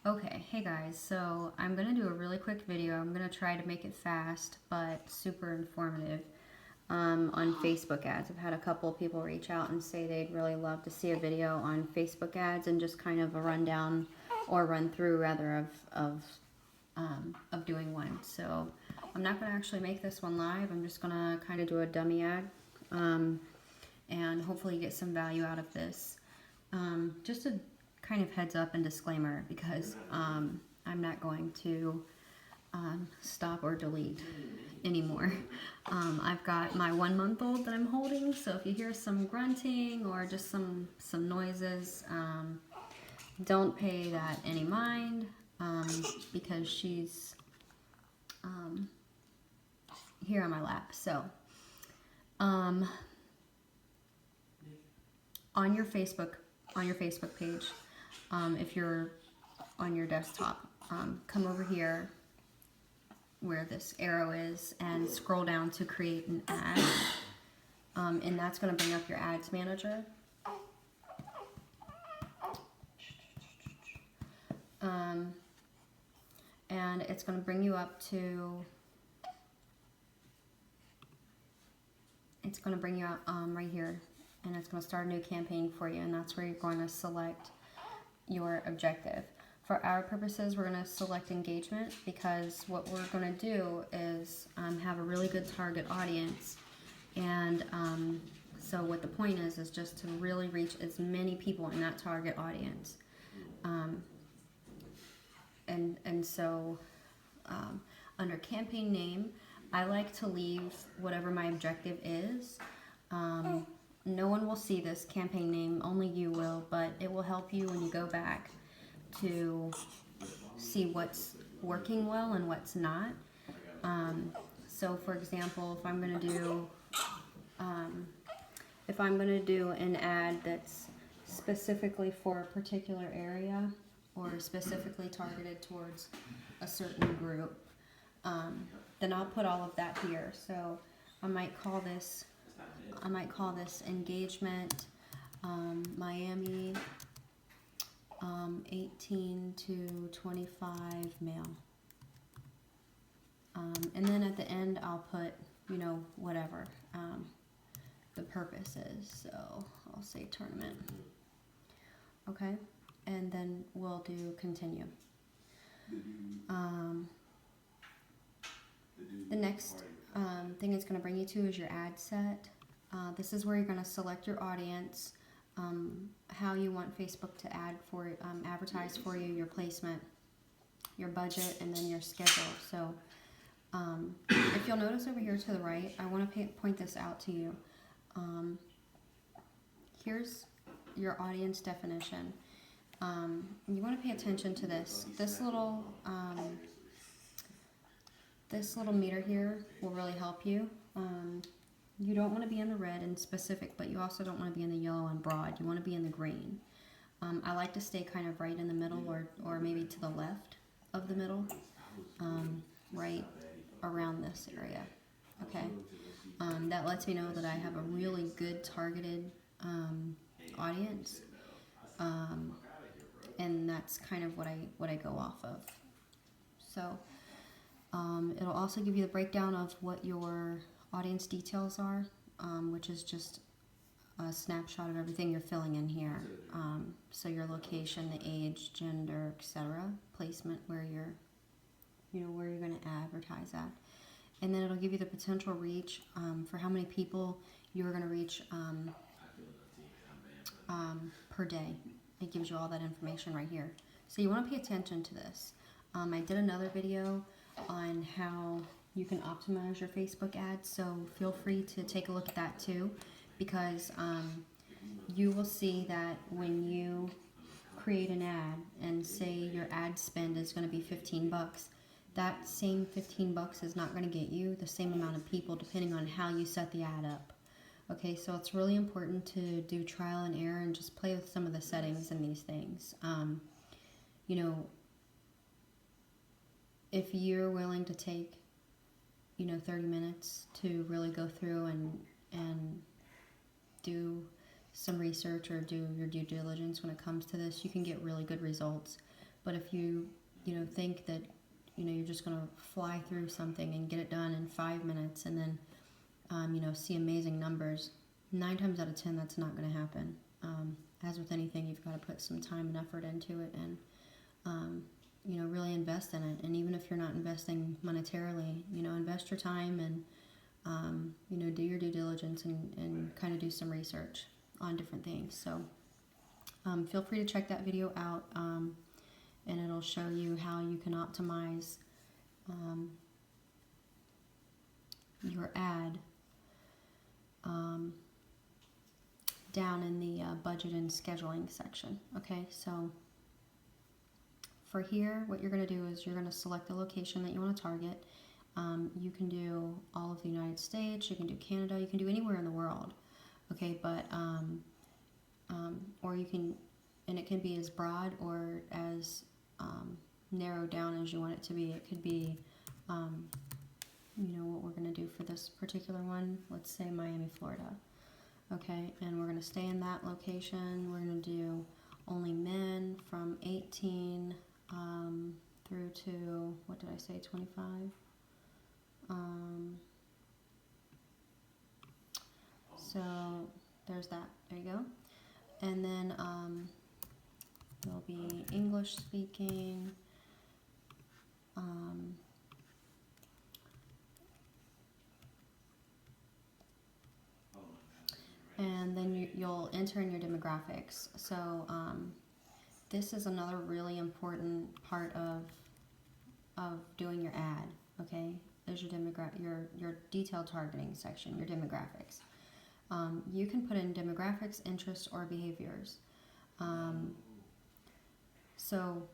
Okay, hey guys, so I'm going to do a really quick video. I'm going to try to make it fast, but super informative on Facebook ads. I've had a couple people reach out and say they'd really love to see a video on Facebook ads and just kind of a rundown or run through rather of doing one. So I'm not going to actually make this one live. I'm just going to kind of do a dummy ad and hopefully get some value out of this. Just a kind of heads up and disclaimer because I'm not going to stop or delete anymore. I've got my 1-month-old that I'm holding, so if you hear some grunting or just some noises, don't pay that any mind because she's here on my lap. So on your Facebook page, if you're on your desktop, come over here where this arrow is and scroll down to create an ad, and that's going to bring up your ads manager. And it's going to bring you up to, it's going to bring you out right here, and it's going to start a new campaign for you, and that's where you're going to select your objective. For our purposes, we're going to select engagement because what we're going to do is have a really good target audience, and so what the point is just to really reach as many people in that target audience. And so under campaign name, I like to leave whatever my objective is. No one will see this campaign name, only you will, but it will help you when you go back to see what's working well and what's not. So for example, if I'm going to do an ad that's specifically for a particular area or specifically targeted towards a certain group, then I'll put all of that here. So I might call this engagement Miami 18 to 25 male. And then at the end I'll put, whatever the purpose is. So I'll say tournament. Okay, and then we'll do continue. The next thing it's going to bring you to is your ad set. This is where you're going to select your audience, how you want Facebook to advertise for you, your placement, your budget, and then your schedule. So if you'll notice over here to the right, I want to point this out to you. Here's your audience definition. You want to pay attention to this. This little meter here will really help you. You don't want to be in the red and specific, but you also don't want to be in the yellow and broad. You want to be in the green. I like to stay kind of right in the middle or maybe to the left of the middle, right around this area. Okay, that lets me know that I have a really good targeted audience, and that's kind of what I go off of. So it'll also give you the breakdown of what your audience details are, which is just a snapshot of everything you're filling in here. So your location, the age, gender, etc., placement, where you're going to advertise at, and then it'll give you the potential reach for how many people you're going to reach per day. It gives you all that information right here. So you want to pay attention to this. I did another video on how you can optimize your Facebook ads, so feel free to take a look at that too, because you will see that when you create an ad and say your ad spend is going to be $15, that same $15 is not going to get you the same amount of people depending on how you set the ad up. Okay, so it's really important to do trial and error and just play with some of the settings and these things. If you're willing to take 30 minutes to really go through and do some research or do your due diligence when it comes to this, you can get really good results But if you, think that, you're just going to fly through something and get it done in 5 minutes and then, see amazing numbers, 9 times out of 10, that's not going to happen. As with anything, you've got to put some time and effort into it and, really invest in it. And even if you're not investing monetarily, invest your time and, do your due diligence and kind of do some research on different things. So feel free to check that video out, and it'll show you how you can optimize your ad down in the budget and scheduling section. Okay, so for here, what you're going to do is you're going to select the location that you want to target. You can do all of the United States, you can do Canada, you can do anywhere in the world. Okay, but or you can, and it can be as broad or as narrowed down as you want it to be. It could be, what we're going to do for this particular one. Let's say Miami, Florida. Okay, and we're going to stay in that location. We're going to do only men from 18 through to, what did I say, 25? So there's that. There you go. And then there'll be English speaking. And then you'll enter in your demographics. So this is another really important part of doing your ad. Okay, there's your detailed targeting section, your demographics. You can put in demographics, interests, or behaviors. So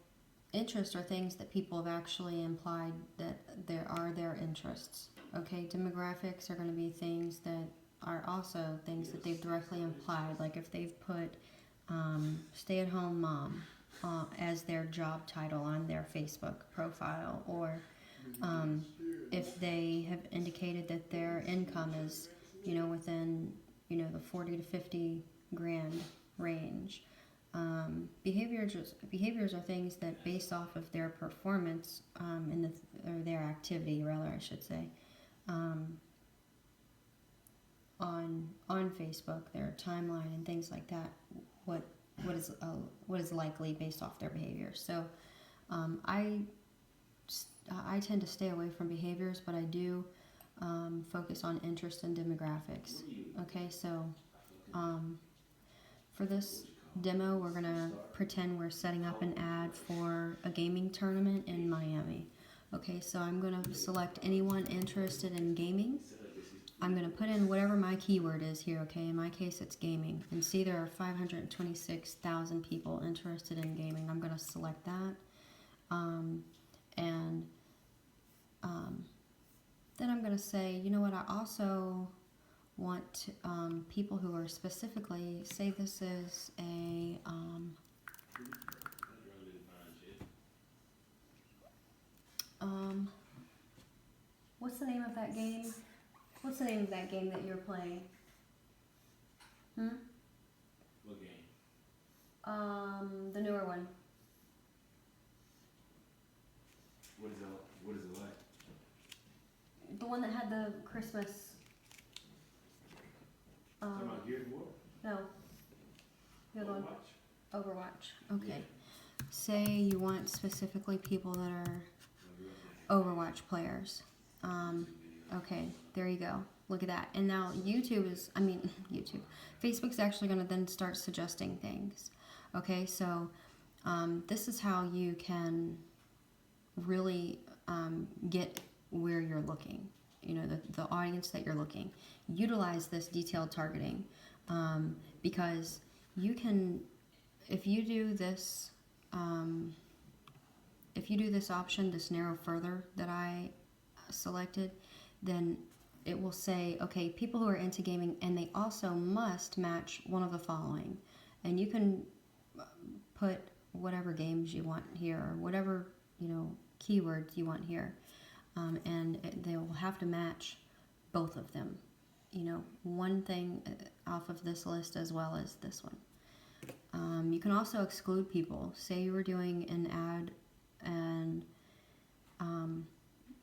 interests are things that people have actually implied that there are their interests. Okay, demographics are going to be things that are also things that they've directly implied, like if they've put stay-at-home mom as their job title on their Facebook profile, or if they have indicated that their income is, within, the 40 to 50 grand range. Behaviors are things that, based off of their performance or their activity, rather, I should say, on Facebook, their timeline and things like that. What is likely based off their behavior. So I tend to stay away from behaviors, but I do focus on interest and demographics. Okay, so for this demo, we're gonna pretend we're setting up an ad for a gaming tournament in Miami. Okay, so I'm gonna select anyone interested in gaming. I'm going to put in whatever my keyword is here, okay? In my case, it's gaming. And see, there are 526,000 people interested in gaming. I'm going to select that. Then I'm going to say, you know what, I also want people who are specifically, say this is a... what's the name of that game? What's the name of that game that you're playing? What game? The newer one. What is it like? The one that had the Christmas. Talking about Gears of War? No. The other one. Overwatch. Okay. Yeah. Say you want specifically people that are Overwatch players. Okay, there you go. Look at that. And now Facebook's actually going to then start suggesting things. Okay, so this is how you can really get where you're looking, the audience that you're looking. Utilize this detailed targeting because you can, if you do this option, this narrow further that I selected, then it will say, okay, people who are into gaming, and they also must match one of the following. And you can put whatever games you want here, or whatever, keywords you want here. And they will have to match both of them. One thing off of this list as well as this one. You can also exclude people. Say you were doing an ad and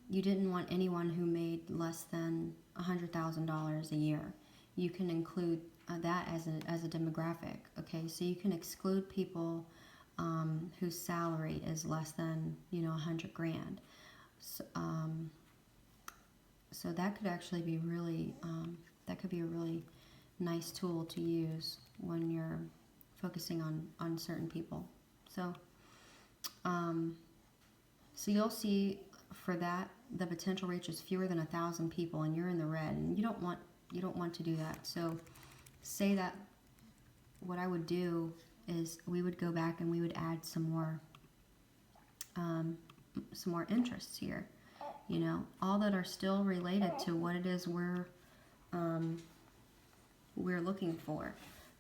you didn't want anyone who made less than $100,000 a year. You can include that as a demographic. Okay, so you can exclude people whose salary is less than 100 grand. So that could actually be really that could be a really nice tool to use when you're focusing on certain people. So so you'll see for that the potential reach is fewer than 1,000 people, and you're in the red, and you don't want to do that. So say that what I would do is we would go back and we would add some more interests here. All that are still related to what it is we're looking for,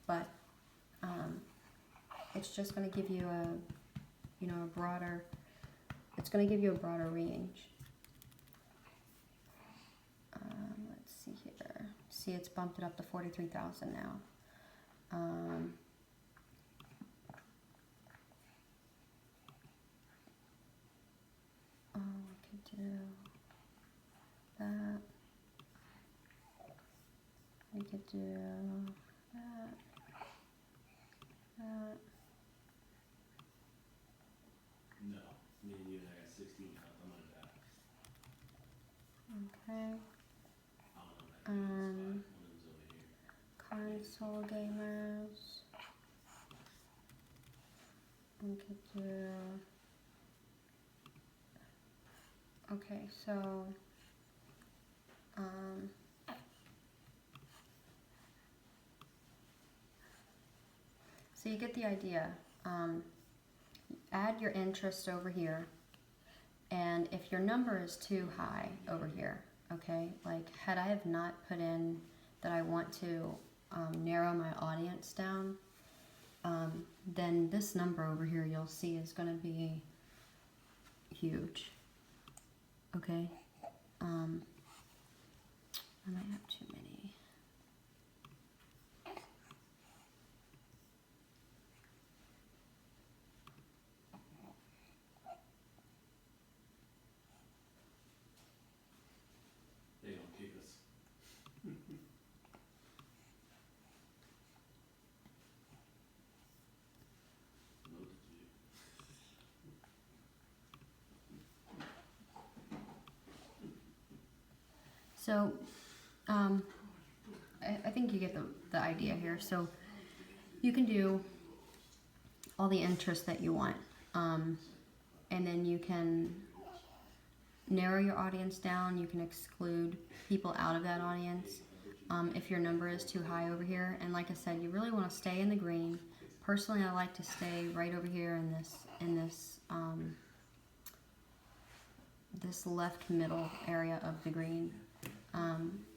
but it's just going to give you a broader. It's going to give you a broader range. Let's see here. See, it's bumped it up to 43,000 now. I could do that. We could do that. That. No, me and you and I got 16 pounds. I'm under that. Okay. I don't know that. One of them's over here. Console gamers. We could do. Okay, so. So you get the idea. Add your interest over here, and if your number is too high over here, okay, like had I have not put in that I want to narrow my audience down, then this number over here you'll see is going to be huge. Okay, I might have too many. They don't kick us. Look at you. So, I think you get the idea here. So, you can do all the interests that you want, and then you can narrow your audience down. You can exclude people out of that audience if your number is too high over here. And like I said, you really want to stay in the green. Personally, I like to stay right over here in this this left middle area of the green.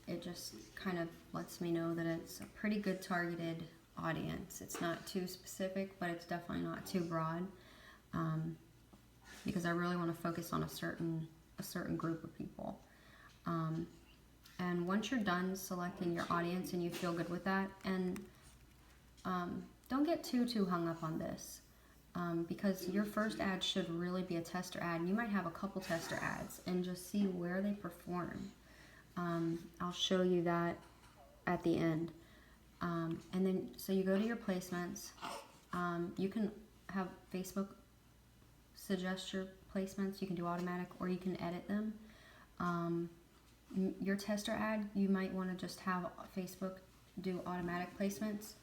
It just kind of lets me know that it's a pretty good targeted audience. It's not too specific, but it's definitely not too broad, because I really want to focus on a certain group of people. And once you're done selecting your audience and you feel good with that, and don't get too hung up on this, because your first ad should really be a tester ad. You might have a couple tester ads and just see where they perform. I'll show you that at the end. And then, so you go to your placements. You can have Facebook suggest your placements. You can do automatic, or you can edit them. Your tester ad, you might want to just have Facebook do automatic placements,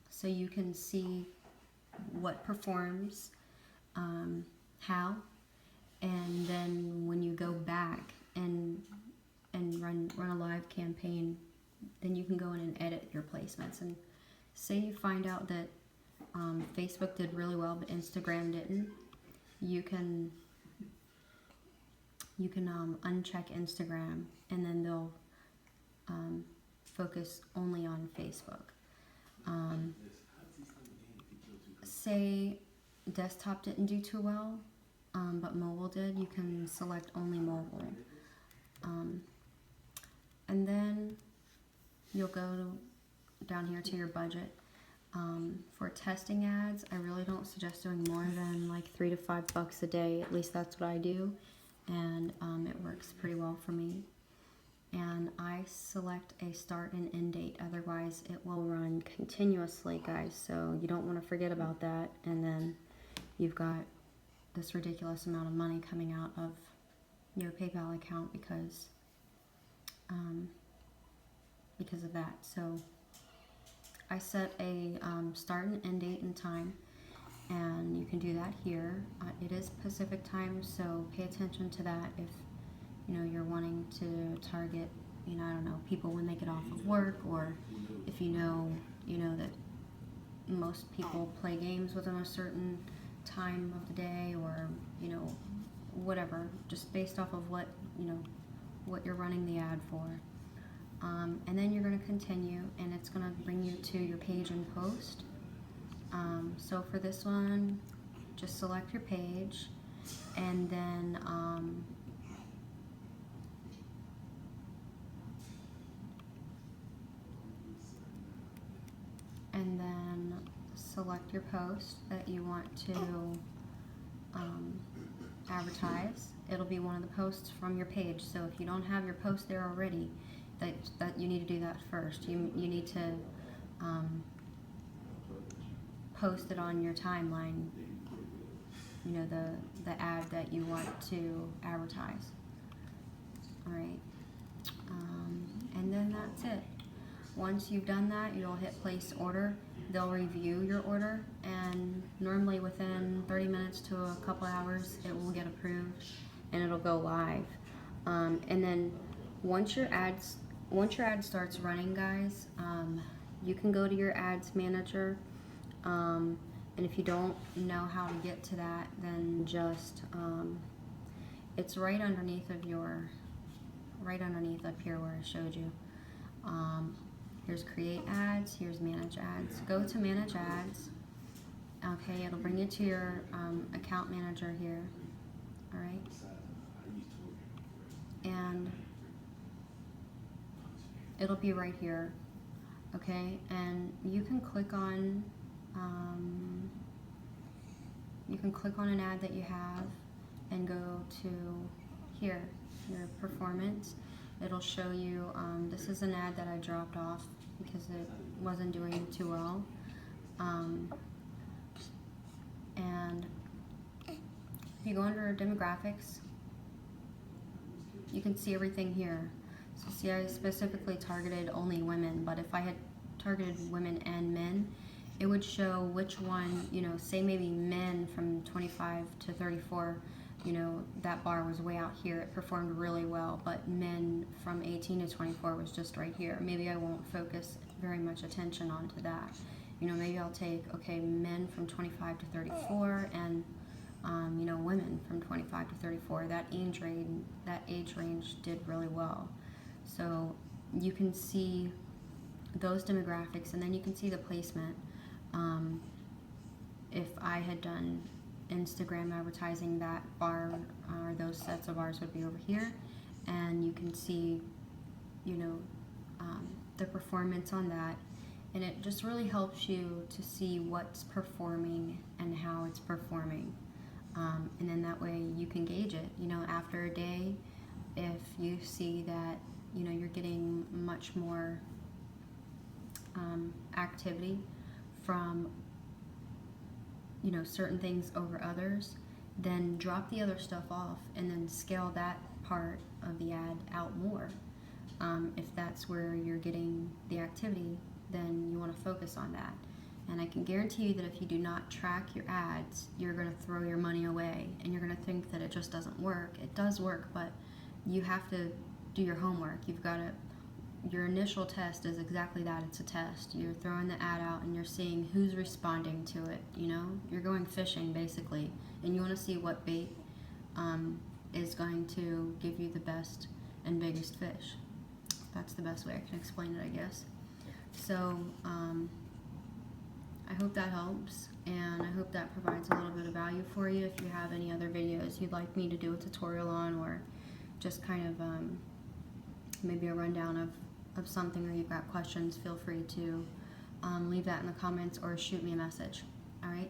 so you can see what performs, how, and then when you go back and run a live campaign, then you can go in and edit your placements. And say you find out that Facebook did really well but Instagram didn't, you can uncheck Instagram, and then they'll focus only on Facebook. Say desktop didn't do too well, but mobile did, you can select only mobile. And then you'll go down here to your budget. For testing ads, I really don't suggest doing more than like $3 to $5 a day. At least that's what I do, and it works pretty well for me. And I select a start and end date, otherwise it will run continuously, guys, so you don't want to forget about that, and then you've got this ridiculous amount of money coming out of your PayPal account because of that. So I set a start and end date and time, and you can do that here. It is Pacific time, so pay attention to that if you're wanting to target, I don't know, people when they get off of work, or if you know that most people play games within a certain time of the day, or whatever, just based off of what you're running the ad for. And then you're going to continue, and it's going to bring you to your page and post. So for this one, just select your page, and then select your post that you want to advertise. It'll be one of the posts from your page. So if you don't have your post there already, that you need to do that first. You need to post it on your timeline, the ad that you want to advertise. All right, and then that's it. Once you've done that, you'll hit place order. They'll review your order, and normally within 30 minutes to a couple hours it will get approved and it'll go live. And then once your ad starts running, guys, you can go to your ads manager, and if you don't know how to get to that, then just it's right underneath up here where I showed you. Here's create ads, here's manage ads. Go to manage ads. Okay, it'll bring you to your account manager here. All right, and it'll be right here. Okay, and you can click on an ad that you have and go to here, your performance. It'll show you, this is an ad that I dropped off because it wasn't doing too well. And if you go under demographics, you can see everything here. So see, I specifically targeted only women, but if I had targeted women and men, it would show which one, say maybe men from 25 to 34, that bar was way out here. It performed really well, but men from 18 to 24 was just right here. Maybe I won't focus very much attention onto that. Maybe I'll take, okay, men from 25 to 34 and, women from 25 to 34. That age range did really well. So you can see those demographics, and then you can see the placement. If I had done Instagram advertising, that bar or those sets of bars would be over here, and you can see the performance on that, and it just really helps you to see what's performing and how it's performing, and then that way you can gauge it. After a day, if you see that you're getting much more activity from certain things over others, then drop the other stuff off and then scale that part of the ad out more. If that's where you're getting the activity, then you want to focus on that. And I can guarantee you that if you do not track your ads, you're going to throw your money away and you're going to think that it just doesn't work. It does work, but you have to do your homework. Your initial test is exactly that. It's a test. You're throwing the ad out and you're seeing who's responding to it. You're going fishing basically, and you want to see what bait is going to give you the best and biggest fish. That's the best way I can explain it, I guess. So I hope that helps, and I hope that provides a little bit of value for you. If you have any other videos you'd like me to do a tutorial on, or just kind of maybe a rundown of something, or you've got questions, feel free to leave that in the comments or shoot me a message. All right.